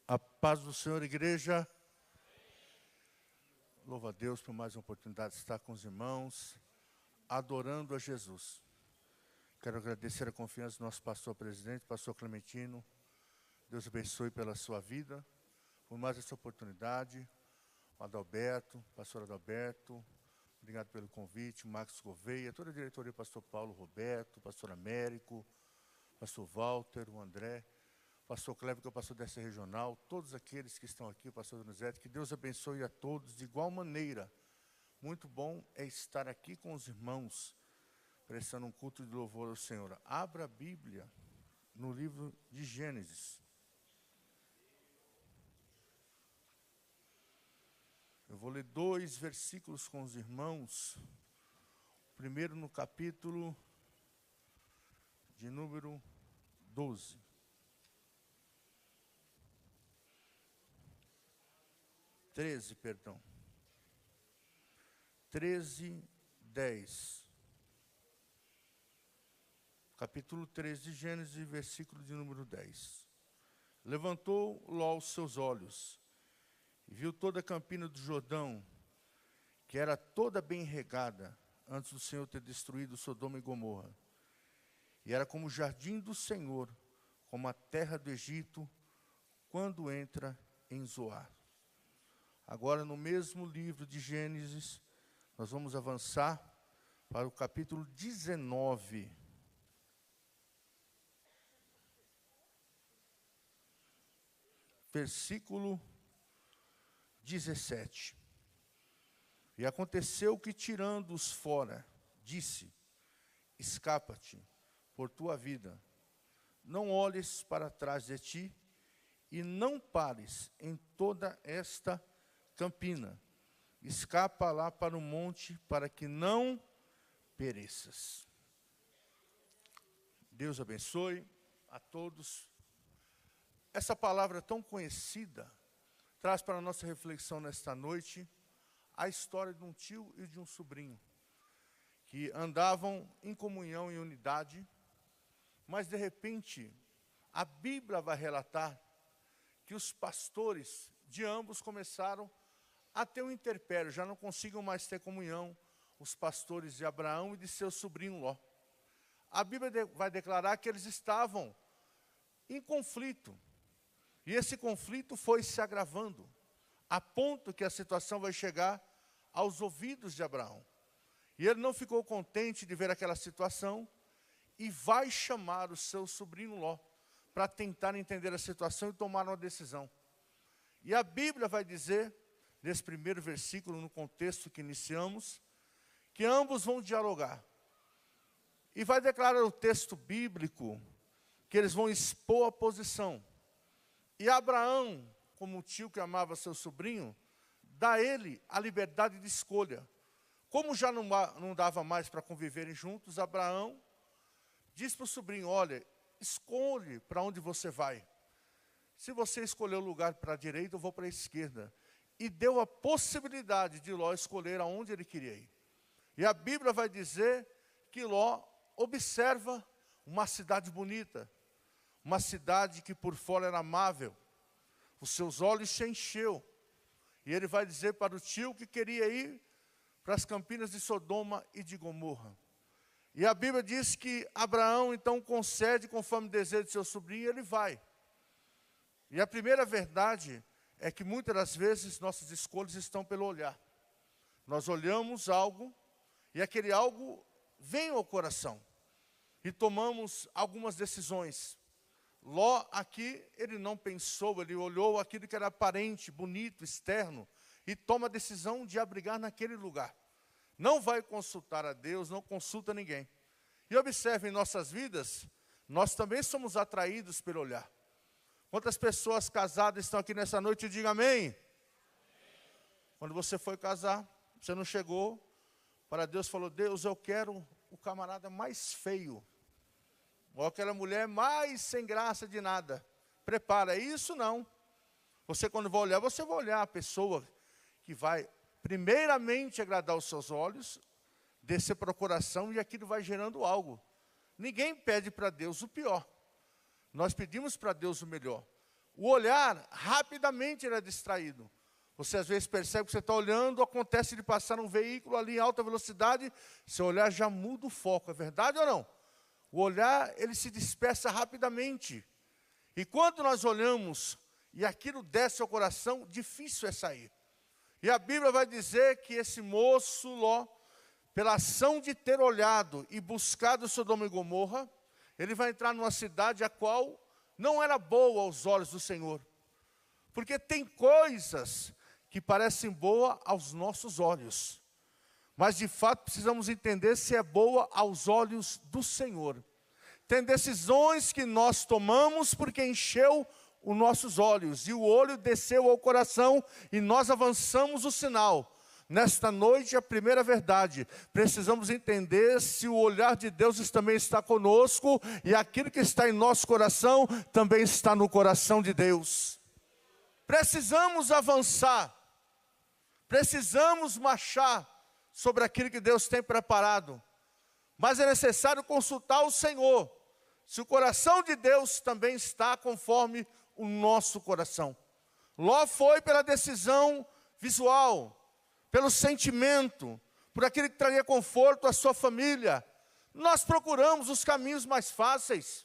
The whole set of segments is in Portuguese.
A paz do Senhor, igreja. Louvo a Deus por mais uma oportunidade de estar com os irmãos, adorando a Jesus. Quero agradecer a confiança do nosso pastor presidente, pastor Clementino. Deus abençoe pela sua vida, por mais essa oportunidade. O Adalberto, pastor Adalberto, obrigado pelo convite. Marcos Gouveia, toda a diretoria, pastor Paulo Roberto, pastor Américo, pastor Walter, o André, pastor Cleber, que é o pastor dessa regional, todos aqueles que estão aqui, o pastor Donizete, que Deus abençoe a todos de igual maneira. Muito bom é estar aqui com os irmãos, prestando um culto de louvor ao Senhor. Abra a Bíblia no livro de Gênesis. Eu vou ler 2 versículos com os irmãos. Primeiro no capítulo de número 12. 13, perdão. 13, 10. Capítulo 13 de Gênesis, versículo de número 10. Levantou Ló os seus olhos e viu toda a campina do Jordão, que era toda bem regada, antes do Senhor ter destruído Sodoma e Gomorra. E era como o jardim do Senhor, como a terra do Egito, quando entra em Zoar. Agora, no mesmo livro de Gênesis, nós vamos avançar para o capítulo 19. Versículo 17. E aconteceu que, tirando-os fora, disse: escapa-te por tua vida, não olhes para trás de ti, e não pares em toda esta campina. Escapa lá para o monte, para que não pereças. Deus abençoe a todos. Essa palavra tão conhecida traz para a nossa reflexão nesta noite a história de um tio e de um sobrinho que andavam em comunhão e unidade, mas de repente a Bíblia vai relatar que os pastores de ambos começaram a ter um interpério, já não conseguiam mais ter comunhão, os pastores de Abraão e de seu sobrinho Ló. A Bíblia vai declarar que eles estavam em conflito, e esse conflito foi se agravando, a ponto que a situação vai chegar aos ouvidos de Abraão. E ele não ficou contente de ver aquela situação, e vai chamar o seu sobrinho Ló, para tentar entender a situação e tomar uma decisão. E a Bíblia vai dizer, nesse primeiro versículo, no contexto que iniciamos, que ambos vão dialogar. E vai declarar o texto bíblico que eles vão expor a posição. E Abraão, como o tio que amava seu sobrinho, dá a ele a liberdade de escolha. Como já não dava mais para conviverem juntos, Abraão diz para o sobrinho: olha, escolhe para onde você vai. Se você escolher o lugar para a direita, eu vou para a esquerda. E deu a possibilidade de Ló escolher aonde ele queria ir. E a Bíblia vai dizer que Ló observa uma cidade bonita, uma cidade que por fora era amável. Os seus olhos se encheu. E ele vai dizer para o tio que queria ir para as campinas de Sodoma e de Gomorra. E a Bíblia diz que Abraão então concede conforme o desejo de seu sobrinho, e ele vai. E a primeira verdade é que muitas das vezes nossas escolhas estão pelo olhar. Nós olhamos algo e aquele algo vem ao coração. E tomamos algumas decisões. Ló aqui, ele não pensou, ele olhou aquilo que era aparente, bonito, externo, e toma a decisão de abrigar naquele lugar. Não vai consultar a Deus, não consulta ninguém. E observe, em nossas vidas, nós também somos atraídos pelo olhar. Quantas pessoas casadas estão aqui nessa noite? Diga amém. Quando você foi casar, você não chegou para Deus e falou: Deus, eu quero o camarada mais feio, ou aquela mulher mais sem graça de nada. Prepara, isso não. Você quando vai olhar, você vai olhar a pessoa que vai primeiramente agradar os seus olhos, descer para o coração, e aquilo vai gerando algo. Ninguém pede para Deus o pior. Nós pedimos para Deus o melhor. o olhar rapidamente ele é distraído. Você às vezes percebe que você está olhando, acontece de passar um veículo ali em alta velocidade, seu olhar já muda o foco, é verdade ou não? O olhar, ele se dispersa rapidamente. E quando nós olhamos e aquilo desce ao coração, difícil é sair. E a Bíblia vai dizer que esse moço, Ló, pela ação de ter olhado e buscado Sodoma e Gomorra, ele vai entrar numa cidade a qual não era boa aos olhos do Senhor. Porque tem coisas que parecem boas aos nossos olhos, mas de fato precisamos entender se é boa aos olhos do Senhor. Tem decisões que nós tomamos porque encheu os nossos olhos, e o olho desceu ao coração, e nós avançamos o sinal. Nesta noite, a primeira verdade, precisamos entender se o olhar de Deus também está conosco, e aquilo que está em nosso coração, também está no coração de Deus. Precisamos avançar, precisamos marchar sobre aquilo que Deus tem preparado, mas é necessário consultar o Senhor, se o coração de Deus também está conforme o nosso coração. Ló foi pela decisão visual, pelo sentimento, por aquilo que traria conforto à sua família. Nós procuramos os caminhos mais fáceis.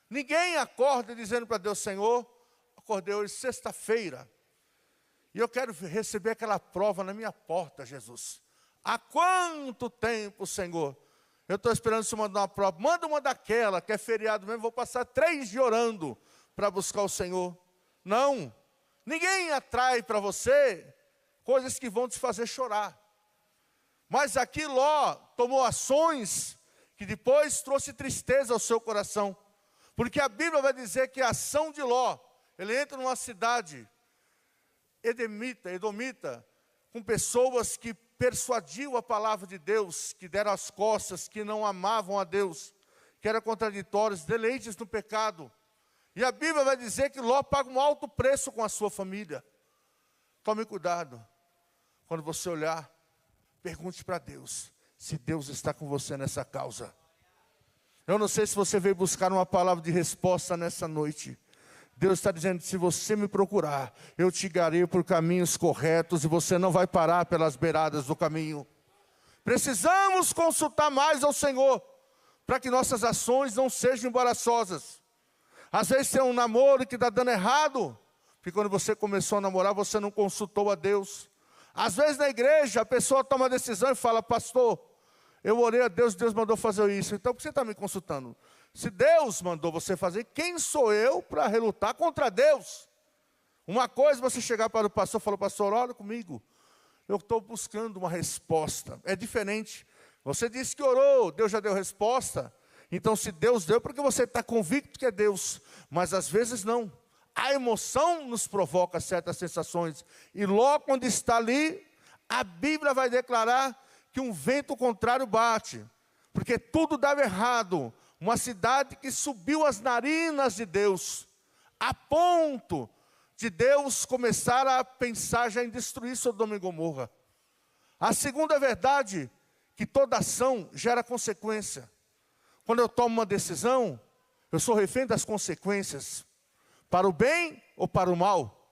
Ninguém acorda dizendo para Deus: Senhor, acordei hoje sexta-feira, e eu quero receber aquela prova na minha porta, Jesus. Há quanto tempo, Senhor, eu estou esperando você mandar uma prova. Manda uma daquela, que é feriado mesmo, vou passar 3 dias orando para buscar o Senhor. Não, ninguém atrai para você coisas que vão te fazer chorar. Mas aqui Ló tomou ações que depois trouxe tristeza ao seu coração. Porque a Bíblia vai dizer que a ação de Ló, ele entra numa cidade edomita, com pessoas que persuadiu a palavra de Deus, que deram as costas, que não amavam a Deus, que eram contraditórios, deleites no pecado. E a Bíblia vai dizer que Ló paga um alto preço com a sua família. Tome cuidado, quando você olhar, pergunte para Deus, se Deus está com você nessa causa. Eu não sei se você veio buscar uma palavra de resposta nessa noite. Deus está dizendo: se você me procurar, eu te guiarei por caminhos corretos, e você não vai parar pelas beiradas do caminho. Precisamos consultar mais ao Senhor, para que nossas ações não sejam embaraçosas. Às vezes tem um namoro que está dando errado, porque quando você começou a namorar, você não consultou a Deus. Às vezes na igreja, a pessoa toma a decisão e fala: pastor, eu orei a Deus, Deus mandou fazer isso, então por que você está me consultando? Se Deus mandou você fazer, quem sou eu para relutar contra Deus? Uma coisa é você chegar para o pastor e falar: pastor, ora comigo, eu estou buscando uma resposta. É diferente. Você disse que orou, Deus já deu resposta. Então se Deus deu, porque você está convicto que é Deus. Mas às vezes não. A emoção nos provoca certas sensações. E logo quando está ali, a Bíblia vai declarar que um vento contrário bate. Porque tudo dava errado. Uma cidade que subiu as narinas de Deus, a ponto de Deus começar a pensar já em destruir Sodoma e Gomorra. A segunda verdade, que toda ação gera consequência. Quando eu tomo uma decisão, eu sou refém das consequências, para o bem ou para o mal.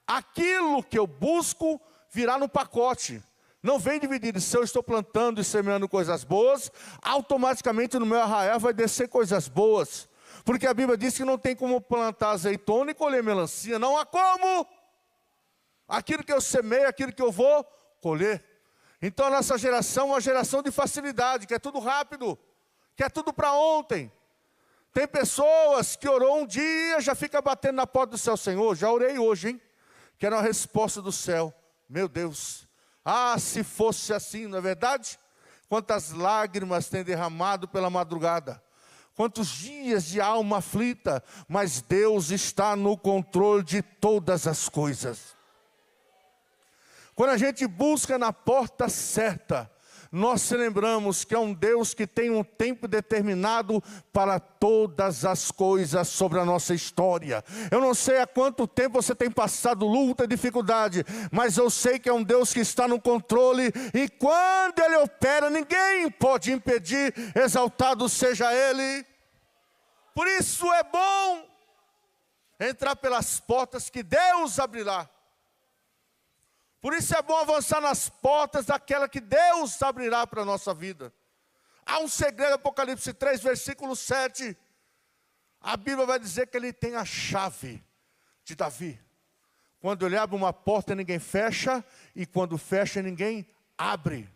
Aquilo que eu busco virá no pacote. Não vem dividido. Se eu estou plantando e semeando coisas boas, automaticamente no meu arraial vai descer coisas boas. Porque a Bíblia diz que não tem como plantar azeitona e colher melancia. Não há como. Aquilo que eu semeio, aquilo que eu vou colher. Então a nossa geração é uma geração de facilidade, quer tudo rápido, quer tudo para ontem. Tem pessoas que orou um dia, já fica batendo na porta do céu: Senhor, já orei hoje, hein? Quero uma resposta do céu. Meu Deus. Ah, se fosse assim, não é verdade? Quantas lágrimas tem derramado pela madrugada. Quantos dias de alma aflita. Mas Deus está no controle de todas as coisas. Quando a gente busca na porta certa, nós lembramos que é um Deus que tem um tempo determinado para todas as coisas sobre a nossa história. Eu não sei há quanto tempo você tem passado luta e dificuldade, mas eu sei que é um Deus que está no controle, e quando Ele opera, ninguém pode impedir, exaltado seja Ele. Por isso é bom entrar pelas portas que Deus abrirá. Por isso é bom avançar nas portas daquela que Deus abrirá para a nossa vida. Há um segredo, Apocalipse 3, versículo 7. A Bíblia vai dizer que ele tem a chave de Davi. Quando ele abre uma porta, ninguém fecha, e quando fecha, ninguém abre.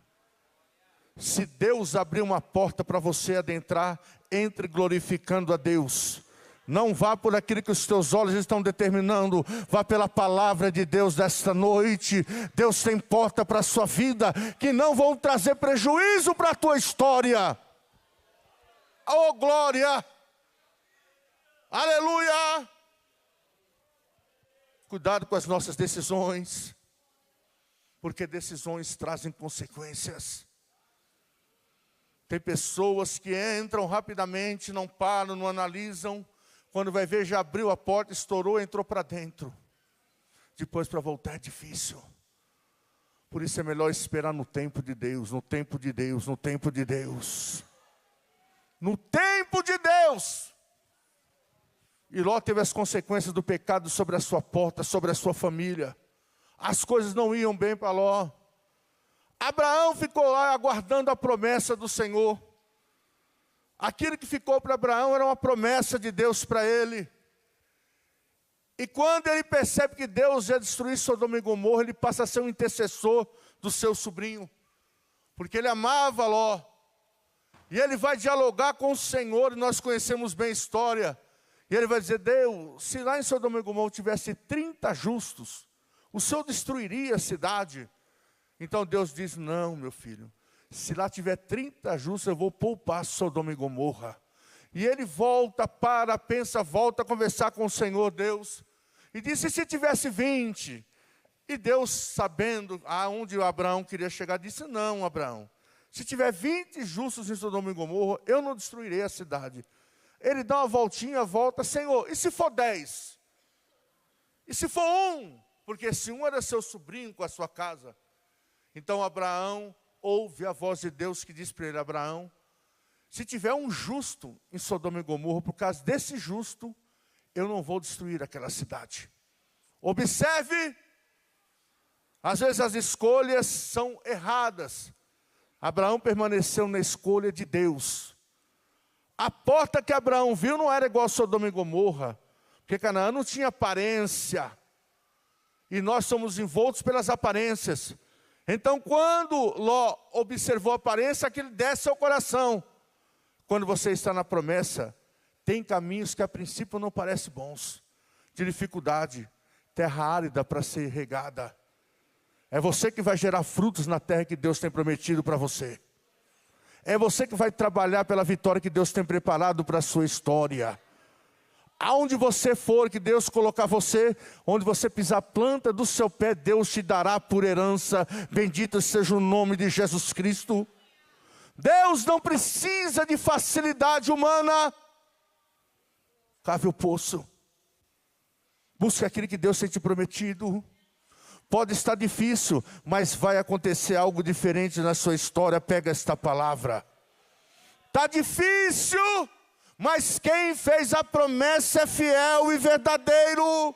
Se Deus abrir uma porta para você adentrar, entre glorificando a Deus. Não vá por aquilo que os teus olhos estão determinando, vá pela palavra de Deus desta noite. Deus tem porta para a sua vida, que não vão trazer prejuízo para a tua história. Oh glória! Aleluia! Cuidado com as nossas decisões, porque decisões trazem consequências. Tem pessoas que entram rapidamente, não param, não analisam. Quando vai ver, já abriu a porta, estourou, entrou para dentro. Depois para voltar é difícil. Por isso é melhor esperar no tempo de Deus, no tempo de Deus, no tempo de Deus. No tempo de Deus. E Ló teve as consequências do pecado sobre a sua porta, sobre a sua família. As coisas não iam bem para Ló. Abraão ficou lá aguardando a promessa do Senhor. Aquilo que ficou para Abraão era uma promessa de Deus para ele. E quando ele percebe que Deus ia destruir Sodoma e Gomorra, ele passa a ser um intercessor do seu sobrinho. Porque ele amava Ló. E ele vai dialogar com o Senhor, e nós conhecemos bem a história. E ele vai dizer: Deus, se lá em Sodoma e Gomorra tivesse 30 justos, o Senhor destruiria a cidade? Então Deus diz: não, meu filho. Se lá tiver 30 justos, eu vou poupar Sodoma e Gomorra. E ele volta, pensa, volta a conversar com o Senhor Deus. E disse: e se tivesse 20? E Deus, sabendo aonde Abraão queria chegar, disse: não, Abraão. Se tiver 20 justos em Sodoma e Gomorra, eu não destruirei a cidade. Ele dá uma voltinha, volta: Senhor, e se for 10? E se for 1? Porque se um era seu sobrinho com a sua casa. Então Abraão ouve a voz de Deus que diz para ele: Abraão, se tiver um justo em Sodoma e Gomorra, por causa desse justo, eu não vou destruir aquela cidade. Observe, às vezes as escolhas são erradas. Abraão permaneceu na escolha de Deus. A porta que Abraão viu não era igual a Sodoma e Gomorra, porque Canaã não tinha aparência. E nós somos envoltos pelas aparências. Então, quando Ló observou a aparência, aquilo desce ao coração. Quando você está na promessa, tem caminhos que a princípio não parecem bons, de dificuldade, terra árida para ser regada. É você que vai gerar frutos na terra que Deus tem prometido para você. É você que vai trabalhar pela vitória que Deus tem preparado para a sua história. Aonde você for, que Deus colocar você, onde você pisar a planta do seu pé, Deus te dará por herança. Bendito seja o nome de Jesus Cristo. Deus não precisa de facilidade humana. Cave o poço. Busque aquilo que Deus tem te prometido. Pode estar difícil, mas vai acontecer algo diferente na sua história. Pega esta palavra. Está difícil, mas quem fez a promessa é fiel e verdadeiro.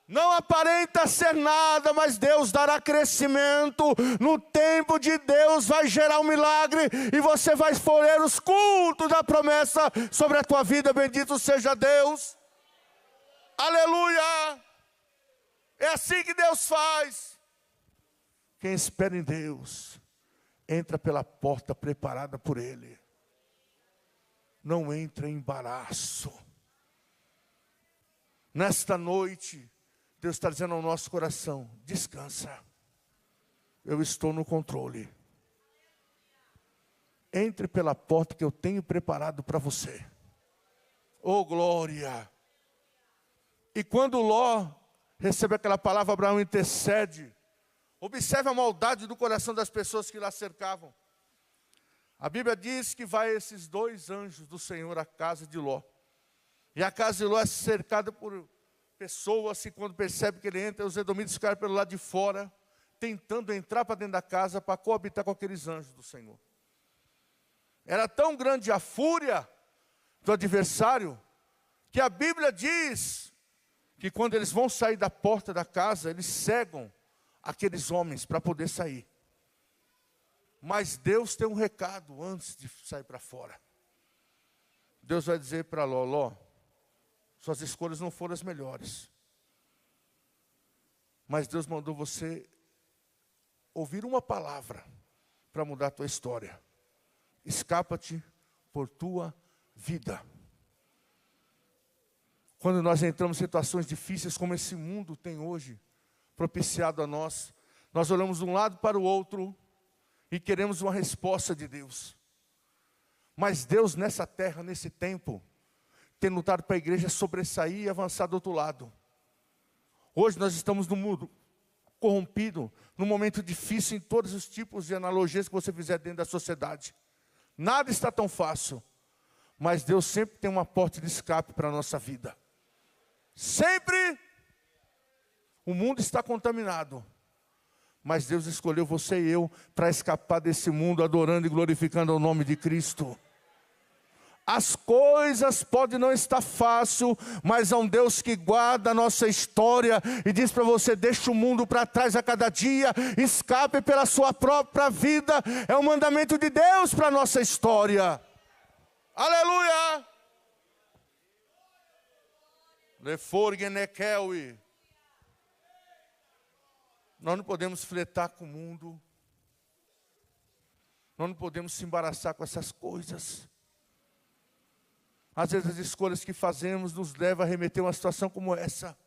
Não aparenta ser nada, mas Deus dará crescimento. No tempo de Deus vai gerar um milagre, e você vai folhear os cultos da promessa sobre a tua vida. Bendito seja Deus. Aleluia. É assim que Deus faz. Quem espera em Deus, entra pela porta preparada por Ele. Não entra em embaraço. Nesta noite, Deus está dizendo ao nosso coração: descansa. Eu estou no controle. Entre pela porta que eu tenho preparado para você. Oh glória. E quando Ló recebe aquela palavra, Abraão intercede. Observe a maldade do coração das pessoas que lá cercavam. A Bíblia diz que vai esses 2 anjos do Senhor à casa de Ló. E a casa de Ló é cercada por pessoas que, quando percebe que ele entra, os edomitas ficaram pelo lado de fora, tentando entrar para dentro da casa para coabitar com aqueles anjos do Senhor. Era tão grande a fúria do adversário, que a Bíblia diz que quando eles vão sair da porta da casa, eles cegam aqueles homens para poder sair. Mas Deus tem um recado antes de sair para fora. Deus vai dizer para Ló, suas escolhas não foram as melhores. Mas Deus mandou você ouvir uma palavra para mudar a tua história. Escapa-te por tua vida. Quando nós entramos em situações difíceis como esse mundo tem hoje, propiciado a nós, nós olhamos de um lado para o outro e queremos uma resposta de Deus. Mas Deus nessa terra, nesse tempo, tem lutado para a igreja sobressair e avançar do outro lado. Hoje nós estamos num mundo corrompido, num momento difícil em todos os tipos de analogias que você fizer dentro da sociedade. Nada está tão fácil, mas Deus sempre tem uma porta de escape para a nossa vida. Sempre. O mundo está contaminado, mas Deus escolheu você e eu para escapar desse mundo adorando e glorificando o nome de Cristo. As coisas podem não estar fácil, mas há um Deus que guarda a nossa história e diz para você, deixa o mundo para trás a cada dia, escape pela sua própria vida. É um mandamento de Deus para a nossa história. Aleluia! Nós não podemos fletar com o mundo. Nós não podemos se embaraçar com essas coisas. Às vezes as escolhas que fazemos nos levam a remeter a uma situação como essa.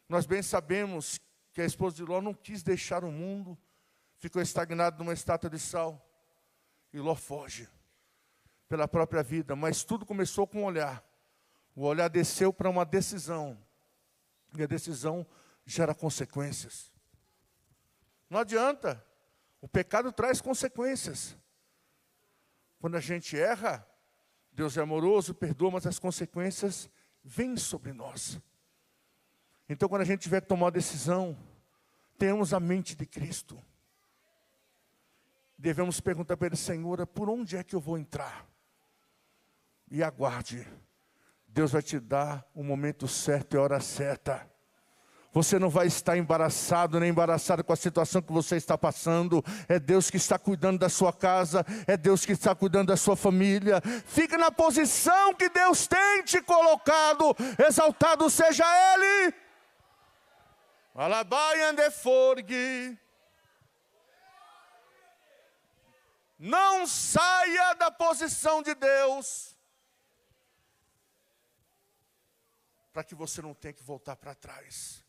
Nós bem sabemos que a esposa de Ló não quis deixar o mundo, ficou estagnado numa estátua de sal. E Ló foge pela própria vida, mas tudo começou com um olhar. O olhar desceu para uma decisão, e a decisão gera consequências. Não adianta, o pecado traz consequências. Quando a gente erra, Deus é amoroso, perdoa, mas as consequências vêm sobre nós. Então, quando a gente tiver que tomar uma decisão, tenhamos a mente de Cristo. Devemos perguntar para Ele, Senhor, por onde é que eu vou entrar? E aguarde. Deus vai te dar o momento certo e a hora certa. Você não vai estar embaraçado nem embaraçada com a situação que você está passando. É Deus que está cuidando da sua casa. É Deus que está cuidando da sua família. Fica na posição que Deus tem te colocado. Exaltado seja Ele. Não saia da posição de Deus, para que você não tenha que voltar para trás.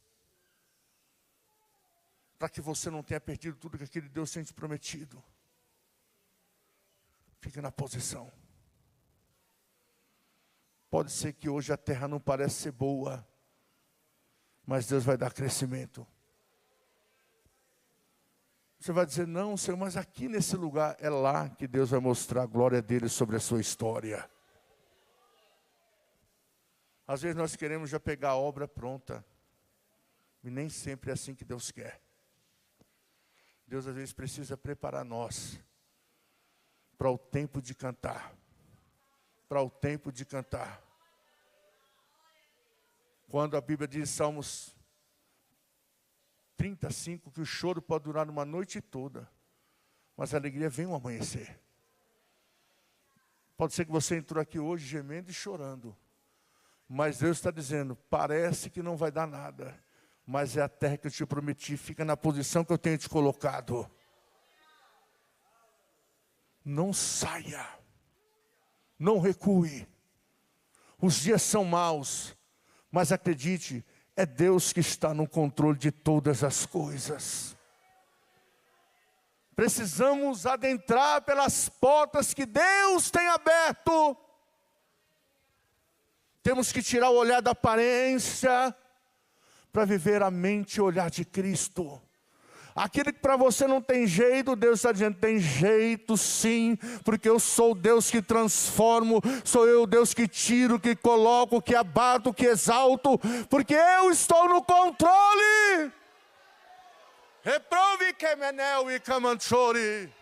Para que você não tenha perdido tudo que aquele Deus tem te prometido. Fique na posição. Pode ser que hoje a terra não pareça ser boa, mas Deus vai dar crescimento. Você vai dizer, não, Senhor, mas aqui nesse lugar, é lá que Deus vai mostrar a glória dele sobre a sua história. Às vezes nós queremos já pegar a obra pronta, e nem sempre é assim que Deus quer. Deus às vezes precisa preparar nós para o tempo de cantar. Para o tempo de cantar. Quando a Bíblia diz em Salmos 35 que o choro pode durar uma noite toda, mas a alegria vem ao amanhecer. Pode ser que você entrou aqui hoje gemendo e chorando, mas Deus está dizendo, parece que não vai dar nada, mas é a terra que eu te prometi, fica na posição que eu tenho te colocado. Não saia, não recue. Os dias são maus, mas acredite, é Deus que está no controle de todas as coisas. Precisamos adentrar pelas portas que Deus tem aberto. Temos que tirar o olhar da aparência para viver a mente e o olhar de Cristo. Aquilo que para você não tem jeito, Deus está dizendo, tem jeito sim, porque eu sou o Deus que transformo, sou eu o Deus que tiro, que coloco, que abato, que exalto, porque eu estou no controle. Reprove Kemenel e Kamanchori.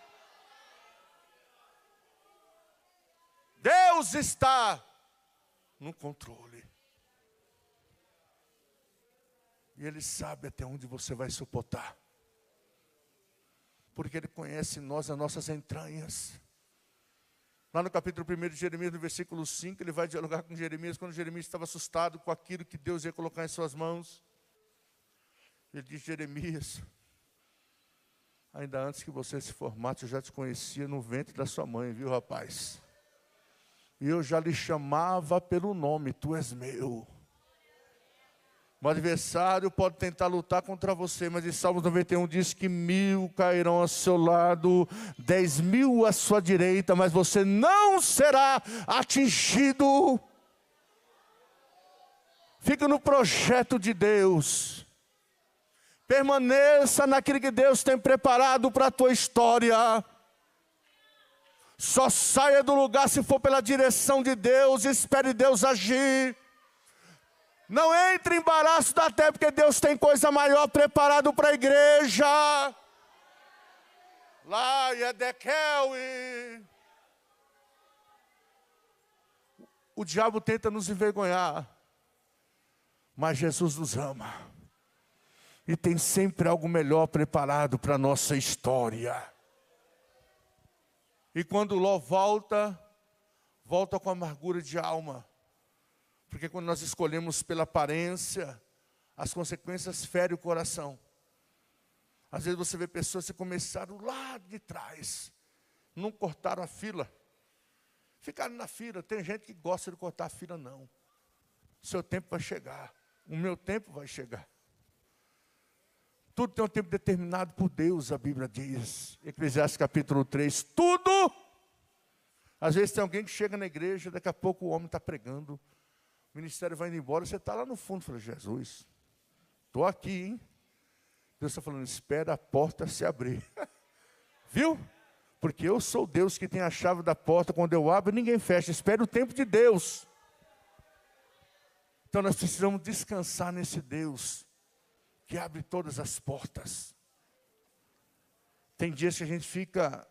Deus está no controle. E Ele sabe até onde você vai suportar. Porque Ele conhece nós, as nossas entranhas. Lá no capítulo 1 de Jeremias, no versículo 5, Ele vai dialogar com Jeremias, quando Jeremias estava assustado com aquilo que Deus ia colocar em suas mãos. Ele diz: Jeremias, ainda antes que você se formasse, eu já te conhecia no ventre da sua mãe, viu, rapaz? E eu já lhe chamava pelo nome, tu és meu. O adversário pode tentar lutar contra você, mas em Salmos 91 diz que 1000 cairão ao seu lado, 10.000 à sua direita, mas você não será atingido. Fica no projeto de Deus. Permaneça naquilo que Deus tem preparado para a tua história. Só saia do lugar se for pela direção de Deus, espere Deus agir. Não entre em embaraço da terra, porque Deus tem coisa maior preparado para a igreja. Lá e Edekel. O diabo tenta nos envergonhar, mas Jesus nos ama. E tem sempre algo melhor preparado para a nossa história. E quando Ló volta com amargura de alma. Porque quando nós escolhemos pela aparência, as consequências ferem o coração. Às vezes você vê pessoas que começaram lá de trás, não cortaram a fila, ficaram na fila. Tem gente que gosta de cortar a fila, não. O seu tempo vai chegar, o meu tempo vai chegar. Tudo tem um tempo determinado por Deus, a Bíblia diz. Eclesiastes capítulo 3, tudo. Às vezes tem alguém que chega na igreja, daqui a pouco o homem está pregando, o ministério vai indo embora, você está lá no fundo, fala: Jesus, estou aqui, hein? Deus está falando: espera a porta se abrir. Viu? Porque eu sou Deus que tem a chave da porta, quando eu abro ninguém fecha, espera o tempo de Deus. Então nós precisamos descansar nesse Deus que abre todas as portas. Tem dias que a gente fica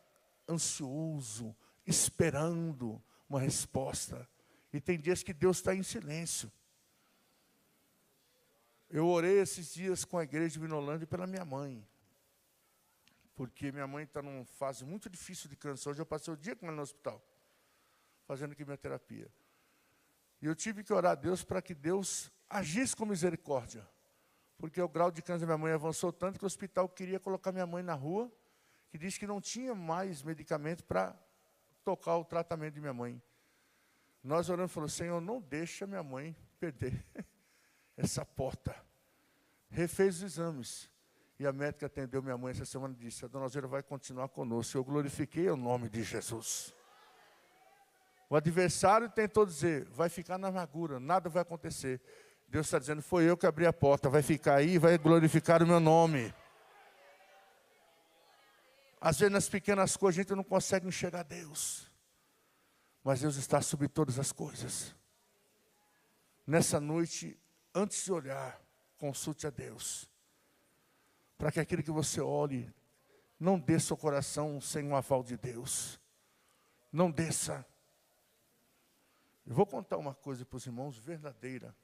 ansioso, esperando uma resposta. E tem dias que Deus está em silêncio. Eu orei esses dias com a igreja de Vinolândia pela minha mãe. Porque minha mãe está numa fase muito difícil de câncer. Hoje eu passei o dia com ela no hospital, fazendo quimioterapia. E eu tive que orar a Deus para que Deus agisse com misericórdia. Porque o grau de câncer da minha mãe avançou tanto que o hospital queria colocar minha mãe na rua, que disse que não tinha mais medicamento para tocar o tratamento de minha mãe. Nós oramos e falamos: Senhor, não deixa minha mãe perder essa porta. Refez os exames. E a médica atendeu minha mãe essa semana e disse: a dona Alzira vai continuar conosco. Eu glorifiquei o nome de Jesus. O adversário tentou dizer: vai ficar na amargura, nada vai acontecer. Deus está dizendo: foi eu que abri a porta, vai ficar aí e vai glorificar o meu nome. Às vezes nas pequenas coisas a gente não consegue enxergar Deus. Mas Deus está sobre todas as coisas. Nessa noite, antes de olhar, consulte a Deus. Para que aquilo que você olhe, não desça o coração sem um aval de Deus. Não desça. Eu vou contar uma coisa para os irmãos, verdadeira.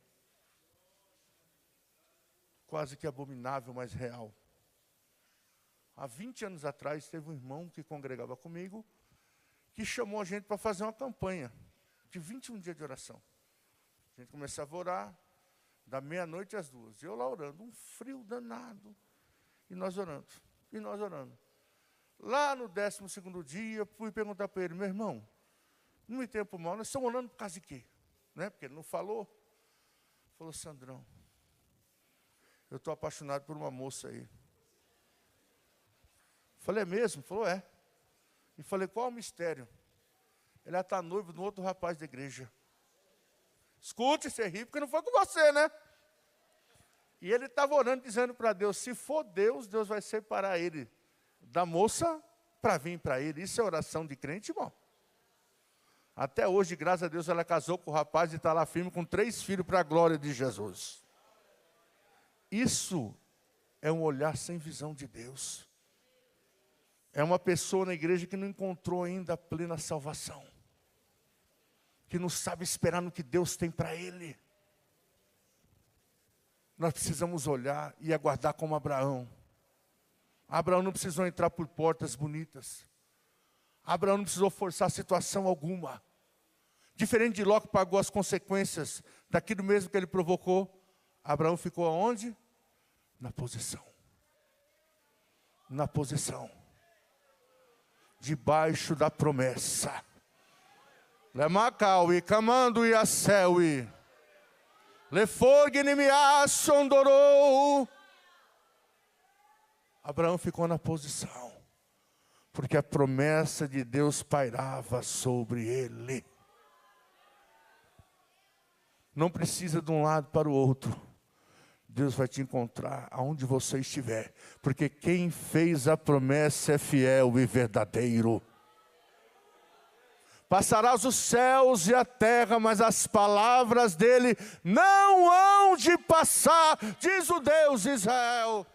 Quase que abominável, mas real. Há 20 anos atrás, teve um irmão que congregava comigo, que chamou a gente para fazer uma campanha de 21 dias de oração. A gente começava a orar, da meia-noite às 2. Eu lá orando, um frio danado. E nós orando, e nós orando. Lá no 12º dia, fui perguntar para ele: meu irmão, não me tenha por mal, nós estamos orando por causa de quê? Né? Porque ele não falou. Falou: Sandrão, eu estou apaixonado por uma moça aí. Falei: é mesmo? Falou: é. E falei: qual é o mistério? Ela está noiva de um outro rapaz da igreja. Escute, você ri, porque não foi com você, né? E ele estava orando, dizendo para Deus: se for Deus, Deus vai separar ele da moça para vir para ele. Isso é oração de crente, irmão. Até hoje, graças a Deus, ela casou com o rapaz e está lá firme com 3 filhos para a glória de Jesus. Isso é um olhar sem visão de Deus. É uma pessoa na igreja que não encontrou ainda a plena salvação. que não sabe esperar no que Deus tem para ele. Nós precisamos olhar e aguardar como Abraão. Abraão não precisou entrar por portas bonitas. Abraão não precisou forçar situação alguma. Diferente de Ló, que pagou as consequências daquilo mesmo que ele provocou, Abraão ficou aonde? Na posição. Na posição. Debaixo da promessa. Lemacau e camando e a céu e leforgne me achondorou. Abraão ficou na posição, porque a promessa de Deus pairava sobre ele. Não precisa de um lado para o outro. Deus vai te encontrar aonde você estiver, porque quem fez a promessa é fiel e verdadeiro. Passarás os céus e a terra, mas as palavras dele não hão de passar, diz o Deus de Israel.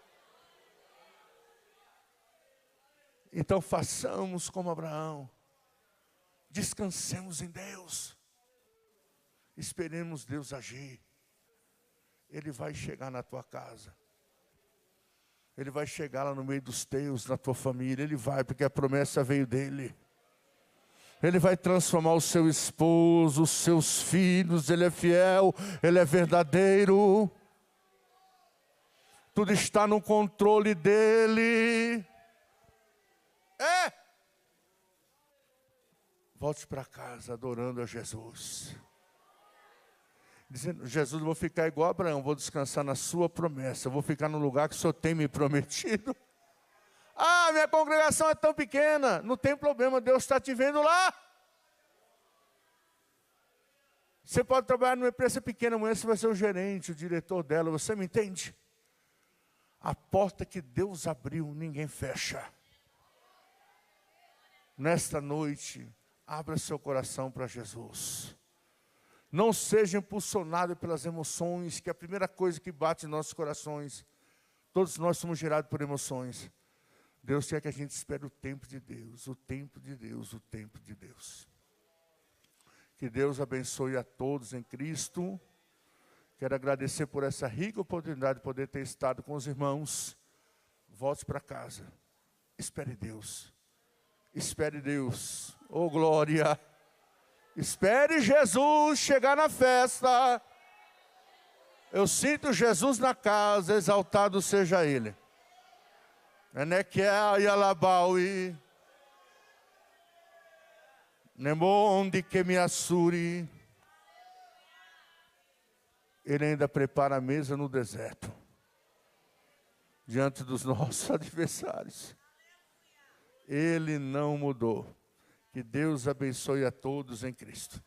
Então façamos como Abraão, descansemos em Deus, esperemos Deus agir. Ele vai chegar na tua casa, Ele vai chegar lá no meio dos teus, na tua família, Ele vai, porque a promessa veio dEle. Ele vai transformar o seu esposo, os seus filhos, Ele é fiel, Ele é verdadeiro. Tudo está no controle dEle. Volte para casa adorando a Jesus. Dizendo, Jesus, eu vou ficar igual a Abraão, vou descansar na sua promessa, eu vou ficar no lugar que o Senhor tem me prometido. Ah, minha congregação é tão pequena. Não tem problema, Deus está te vendo lá. Você pode trabalhar numa empresa pequena, amanhã você vai ser o gerente, o diretor dela, você me entende? A porta que Deus abriu, ninguém fecha. Nesta noite, abra seu coração para Jesus. Não seja impulsionado pelas emoções, que é a primeira coisa que bate em nossos corações. Todos nós somos gerados por emoções. Deus quer que a gente espere o tempo de Deus, o tempo de Deus, o tempo de Deus. Que Deus abençoe a todos em Cristo. Quero agradecer por essa rica oportunidade de poder ter estado com os irmãos. Volte para casa. Espere Deus. Espere Deus. Oh, glória. Espere Jesus chegar na festa. Eu sinto Jesus na casa, exaltado seja Ele. Enequiel e Alabaui, Nemonde que me assure. Ele ainda prepara a mesa no deserto, diante dos nossos adversários. Ele não mudou. Que Deus abençoe a todos em Cristo.